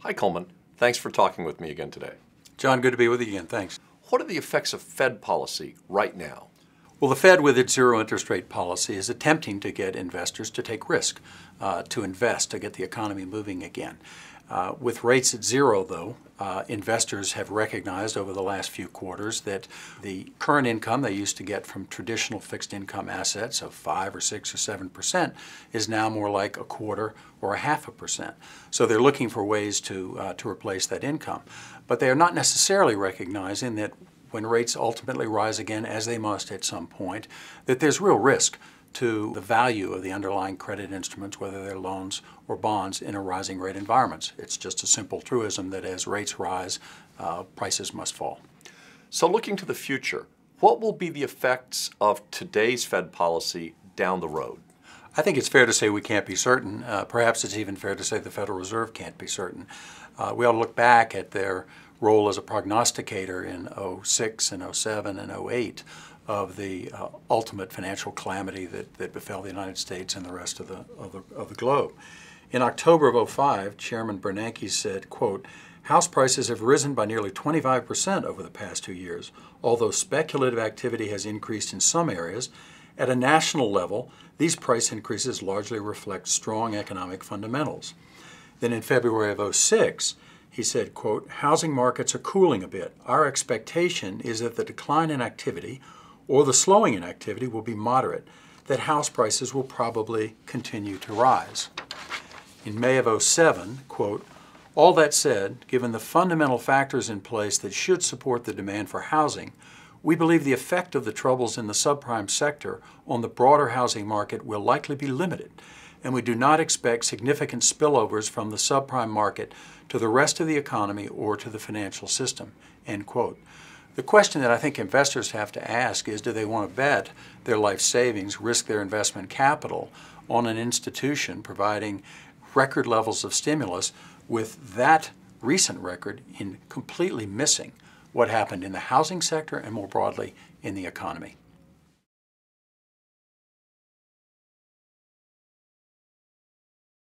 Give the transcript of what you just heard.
Hi, Coleman. Thanks for talking with me again today. John, good to be with you again. Thanks. What are the effects of Fed policy right now? Well, the Fed, with its zero interest rate policy, is attempting to get investors to take risk, to invest, to get the economy moving again. With rates at zero, though, investors have recognized over the last few quarters that the current income they used to get from traditional fixed income assets of 5 or 6 or 7% is now more like a quarter or a 0.5%. So they're looking for ways to replace that income. But they are not necessarily recognizing that when rates ultimately rise again, as they must at some point, that there's real risk to the value of the underlying credit instruments, whether they're loans or bonds, in a rising rate environment. It's just a simple truism that as rates rise, prices must fall. So looking to the future, what will be the effects of today's Fed policy down the road? I think it's fair to say we can't be certain. Perhaps it's even fair to say the Federal Reserve can't be certain. We ought to look back at their role as a prognosticator in 06 and 07 and 08 of the ultimate financial calamity that befell the United States and the rest of the globe. In October of 05, Chairman Bernanke said, quote, "House prices have risen by nearly 25% over the past 2 years. Although speculative activity has increased in some areas, at a national level, these price increases largely reflect strong economic fundamentals." Then in February of 06, he said, quote, "Housing markets are cooling a bit. Our expectation is that the decline in activity or the slowing in activity will be moderate, that house prices will probably continue to rise." In May of 07, quote, "All that said, given the fundamental factors in place that should support the demand for housing, we believe the effect of the troubles in the subprime sector on the broader housing market will likely be limited, and we do not expect significant spillovers from the subprime market to the rest of the economy or to the financial system," end quote. The question that I think investors have to ask is, do they want to bet their life savings, risk their investment capital on an institution providing record levels of stimulus with that recent record in completely missing what happened in the housing sector and more broadly in the economy?